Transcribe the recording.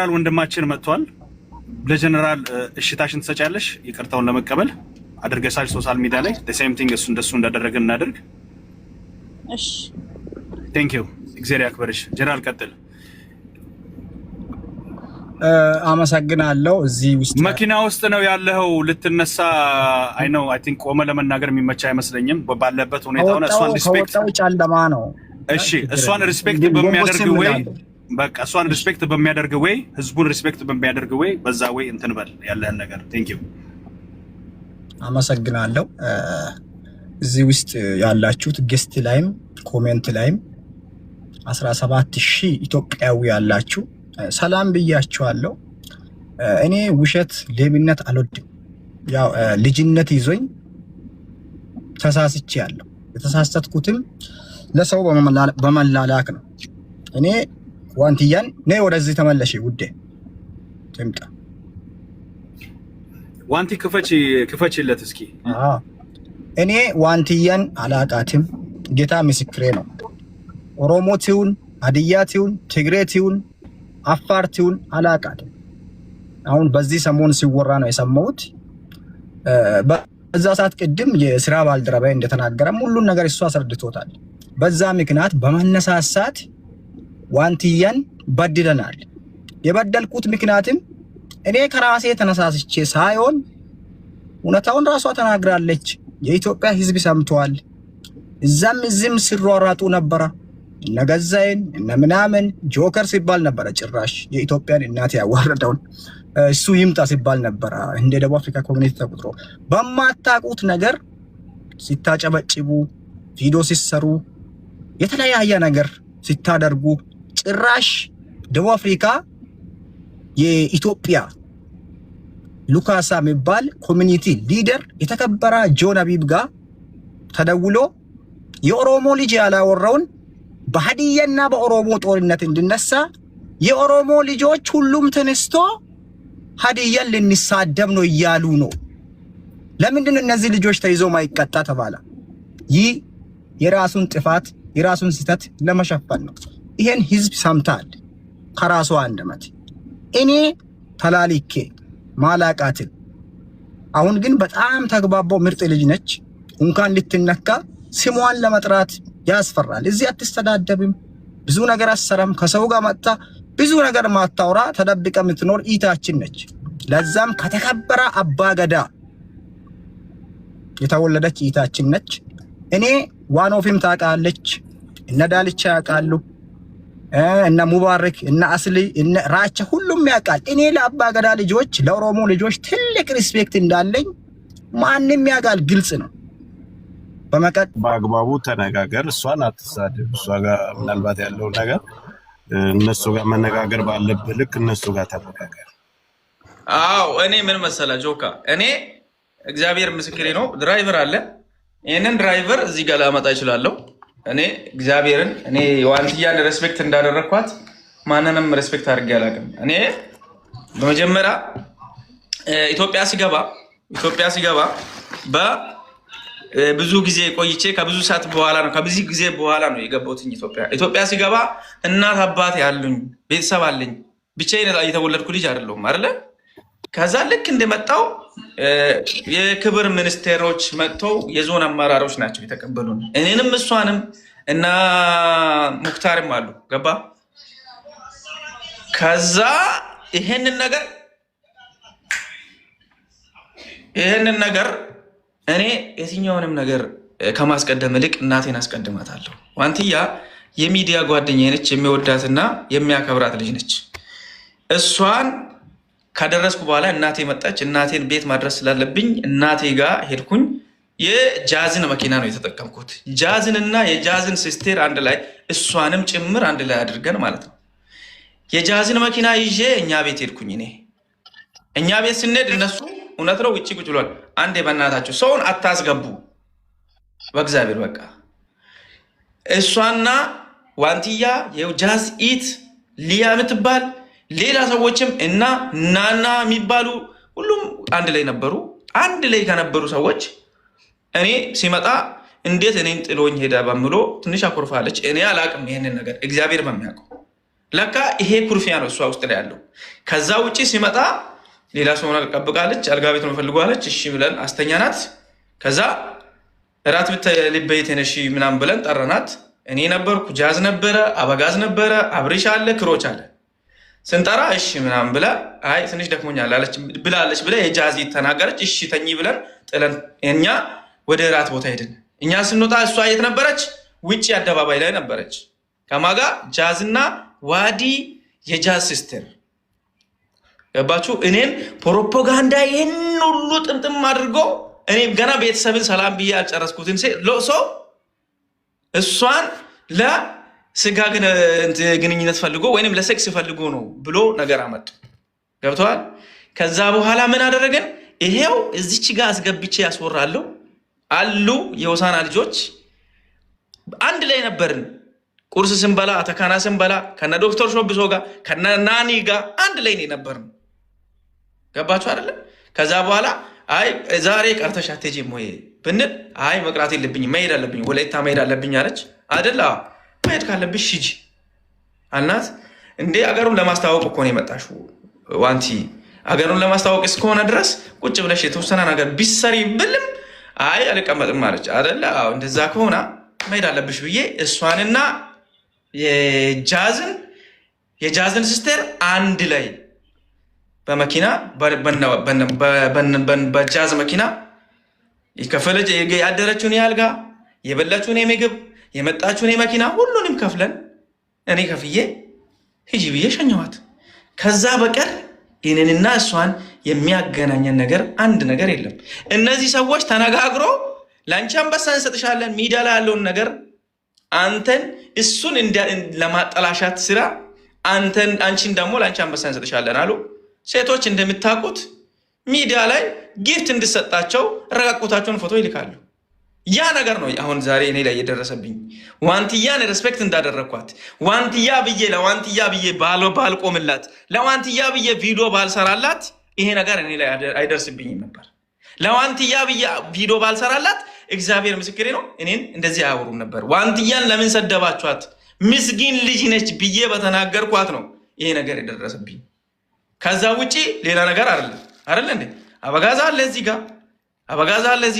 ጀነራል ወንድማችን መጥቷል ለጀነራል እሽታሽን ተሰጫለሽ ይቅርታውን ለመቀበል አድርገሳል ሶሻል ሚዲያ ላይ the same thing እሱ እንደሱ እንዳደረገ እናደርግ እሺ thank you እግዚአብሔር ያክብርሽ ጀነራል ቀጥል አመሰግናለሁ እዚህ ውስጥ መኪና ውስጥ ነው ያለው ልትነሳ አይ ኖ አይ ቲንክ ቆመ ለመናገር የሚመቻ አይመስለኝም ባለበት ሁኔታው ነው እሷን ሪስፔክት ጫንደማ ነው እሺ እሷን ሪስፔክት በሚያደርግ ወይ በቃ እሷን ሪስፔክት በሚያደርግ ወይ ህዝቡን ሪስፔክት በሚያደርግ ወይ በዛ ወይ እንትን በል ያለህን ነገር ቴንክ ዩ አመሰግናለሁ እዚህ ውስጥ ያላችሁት ጌስት ላይም ኮሜንት ላይም 17000 ኢትዮጵያዊ ያላችሁ ሰላም ብያችኋለሁ እኔ ውሸት ሌብነት አልወድም ያው ልጅነት ይዞኝ ተሳስቼያለሁ የተሳሳትኩትም ለሰው በመላላክ ነው እኔ ዋንቲያን ነይ ወደዚህ ተመለሽ ውዴ ተምጣ ዋንቲ ክፈችለት እስኪ እኔ ዋንቲያን አላቃትም ጌታ ምስክሬ ነው ኦሮሞቲውን አድያቲውን ትግሬቲውን አፋርቲውን አላቃትም አሁን በዚህ ሰሞን ሲወራ ነው የሰማሁት በዛ ሰዓት ቅድም የሥራ ባልደረባዬ እንደተናገረ ሁሉን ነገር እሱ አስረድቶታል በዛ ምክንያት በመነሳሳት ዋንቲያን በድለናል የበደልኩት ምክንያትም እኔ ከራሴ ተነሳስቼ ሳይሆን እውነታውን ራሷ ተናግራለች የኢትዮጵያ ህዝብ ሰምቷል እዛም እዚህም ሲሯሯጡ ነበር ነገዛይን እነምናምን ጆከር ሲባል ነበር ጭራሽ የኢትዮጵያን እናት ያዋረደውን እሱ ይምጣ ሲባል ነበር እንደ ደቡብ አፍሪካ ኮሚኒቲ ተቆጥሮ በማታቁት ነገር ሲታጨበጭቡ ቪዲዮ ሲሰሩ የተለያየ ነገር ሲታደርጉ ጭራሽ ደቡብ አፍሪካ የኢትዮጵያ ሉካሳ የሚባል ኮሚኒቲ ሊደር የተከበረ ጆን አቢብ ጋር ተደውሎ የኦሮሞ ልጅ ያላወራውን በሀዲያና በኦሮሞ ጦርነት እንድነሳ የኦሮሞ ልጆች ሁሉም ተነስቶ ሀዲያን ልንሳደብ ነው እያሉ ነው ለምንድን እነዚህ ልጆች ተይዘው ማይቀጣ ተባለ ይህ የራሱን ጥፋት የራሱን ስህተት ለመሸፈን ነው ይሄን ህዝብ ሰምታል ከራሱ አንደበት እኔ ተላሊኬ ማላቃትን አሁን ግን በጣም ተግባባው ምርጥ ልጅ ነች እንኳን ልትነካ ስሟን ለመጥራት ያስፈራል እዚህ አትስተዳደብም ብዙ ነገር አሰራም ከሰው ጋር መጣ ብዙ ነገር ማታውራ ተደብቀ የምትኖር ኢታችን ነች ለዛም ከተከበረ አባገዳ የተወለደች ኢታችን ነች እኔ ዋኖፊም ታቃለች እነ ዳልቻ ያቃሉ እነ ሙባረክ እነ አስሊ እነ ራቻ ሁሉም ያቃል እኔ ለአባገዳ ልጆች ለኦሮሞ ልጆች ትልቅ ሪስፔክት እንዳለኝ ማንንም ያቃል ግልጽ ነው በመቀጥ በአግባቡ ተነጋገር እሷን አትሳደብ እሷ ጋር ምናልባት ያለው ነገር እነሱ ጋር መነጋገር ባለብህ ልክ እነሱ ጋር ተነጋገር አዎ እኔ ምን መሰላ ጆካ እኔ እግዚአብሔር ምስክሬ ነው ድራይቨር አለ ይሄንን ድራይቨር እዚህ ጋር ላመጣ ይችላል እኔ እግዚአብሔርን እኔ ዋንቲያን ሪስፔክት እንዳደረኳት ማንንም ሪስፔክት አድርጌ አላውቅም እኔ በመጀመሪያ ኢትዮጵያ ሲገባ ብዙ ጊዜ ቆይቼ ከብዙ ሰዓት በኋላ ነው ከብዙ ጊዜ በኋላ ነው የገባሁት ኢትዮጵያ ሲገባ እናት አባት ያሉኝ ቤተሰብ አለኝ ብቻዬን የተወለድኩ ልጅ አይደለሁም አይደለ ከዛ ልክ እንደመጣው የክብር ሚኒስቴሮች መጥተው የዞን አመራሮች ናቸው የተቀበሉን እኔንም እሷንም እና ሙክታርም አሉ ገባ ከዛ ይሄንን ነገር እኔ የትኛውንም ነገር ከማስቀደም ልቅ እናቴን አስቀድማታለሁ ዋንቲያ የሚዲያ ጓደኛዬ ነች የሚወዳትና የሚያከብራት ልጅ ነች እሷን ካደረስኩ በኋላ እናቴ መጣች እናቴን ቤት ማድረስ ስላለብኝ እናቴ ጋር ሄድኩኝ የጃዝን መኪና ነው የተጠቀምኩት ጃዝንና የጃዝን ሲስቴር አንድ ላይ እሷንም ጭምር አንድ ላይ አድርገን ማለት ነው የጃዝን መኪና ይዤ እኛ ቤት ሄድኩኝ እኛ ቤት ስንሄድ እነሱ እውነት ነው ውጪ ቁጭ ብሏል አንዴ በእናታችሁ ሰውን አታስገቡ በእግዚአብሔር በቃ እሷና ዋንቲያ የጃዝ ኢት ሊያ ምትባል ሌላ ሰዎችም እና ናና የሚባሉ ሁሉም አንድ ላይ ነበሩ አንድ ላይ ከነበሩ ሰዎች እኔ ሲመጣ እንዴት እኔን ጥሎኝ ሄዳ በምሎ ትንሽ አኮርፋለች እኔ አላቅም ይሄንን ነገር እግዚአብሔር በሚያውቀው ለካ ይሄ ኩርፊያ ነው እሷ ውስጥ ላይ ያለው። ከዛ ውጪ ሲመጣ ሌላ ሰው ቀብቃለች፣ አልጋ ቤት ነው ፈልጓለች። እሺ ብለን አስተኛናት። ከዛ እራት ብትልበይ ተነሺ ምናምን ብለን ጠራናት። እኔ ነበርኩ፣ ጃዝ ነበረ፣ አበጋዝ ነበረ፣ አብሪሽ አለ፣ ክሮች አለ። ስንጠራ እሺ ምናምን ብላ አይ ትንሽ ደክሞኛል አለች ብላለች ብለ የጃዝ ተናገረች። እሺ ተኚ ብለን ጥለን እኛ ወደ እራት ቦታ ሄድን። እኛ ስንወጣ እሷ የት ነበረች? ውጪ አደባባይ ላይ ነበረች። ከማጋ ጃዝና ዋዲ የጃዝ ሲስተር ገባችሁ? እኔም ፕሮፓጋንዳ ይሄን ሁሉ ጥምጥም አድርጎ እኔም ገና ቤተሰብን ሰላም ብዬ አልጨረስኩትን ሰው እሷን ለስጋ ግንኙነት ፈልጎ ወይንም ለሴክስ ፈልጎ ነው ብሎ ነገር አመጡ። ገብተዋል? ከዛ በኋላ ምን አደረገን? ይሄው እዚች ጋር አስገብቼ ያስወራለሁ አሉ የሆሳና ልጆች አንድ ላይ ነበርን። ቁርስ ስንበላ አተካና ስንበላ ከነ ዶክተር ሾብሶ ጋር ከነ ናኒ ጋር አንድ ላይ ነበርን። ገባችሁ አይደለ? ከዛ በኋላ አይ ዛሬ ቀርተሽ አትሄጂም ወይ ብንል አይ መቅራት የለብኝም መሄድ አለብኝ ወላይታ መሄድ አለብኝ አለች። አይደል? መሄድ ካለብሽ ሂጂ አልናት። እንዴ አገሩን ለማስተዋወቅ እኮ ነው የመጣሽው ዋንቲ፣ አገሩን ለማስተዋወቅ እስከሆነ ድረስ ቁጭ ብለሽ የተወሰነ ነገር ቢሰሪ ብልም አይ አልቀመጥም አለች። አይደል? እንደዛ ከሆነ መሄድ አለብሽ ብዬ እሷንና የጃዝን ሲስተር አንድ ላይ በመኪና በጃዝ መኪና የከፈለች ያደረችውን ያልጋ የበላችውን የምግብ የመጣችውን የመኪና ሁሉንም ከፍለን እኔ ከፍዬ ሂጂ ብዬ ሸኘኋት። ከዛ በቀር ይህንንና እሷን የሚያገናኘን ነገር አንድ ነገር የለም። እነዚህ ሰዎች ተነጋግሮ ለአንቺ አንበሳ እንሰጥሻለን ሚዲያ ላይ ያለውን ነገር አንተን እሱን ለማጠላሻት ስራ አንቺን ደግሞ ለአንቺ አንበሳ እንሰጥሻለን አሉ። ሴቶች እንደምታውቁት ሚዲያ ላይ ጊፍት እንድሰጣቸው ረጋቁታቸውን ፎቶ ይልካሉ። ያ ነገር ነው አሁን ዛሬ እኔ ላይ የደረሰብኝ። ዋንትያን ሬስፔክት እንዳደረኳት ዋንትያ ብዬ ለዋንትያ ብዬ ባልቆምላት ለዋንትያ ብዬ ቪዲዮ ባልሰራላት ይሄ ነገር እኔ ላይ አይደርስብኝም ነበር። ለዋንትያ ብዬ ቪዲዮ ባልሰራላት እግዚአብሔር ምስክሬ ነው እኔን እንደዚህ አያወሩም ነበር። ዋንትያን ለምን ሰደባችኋት ምስኪን ልጅ ነች ብዬ በተናገርኳት ነው ይሄ ነገር የደረሰብኝ። ከዛ ውጪ ሌላ ነገር አይደለም እንዴ? አበጋዛ አለ እዚህ ጋር አበጋዛ አለ እዚህ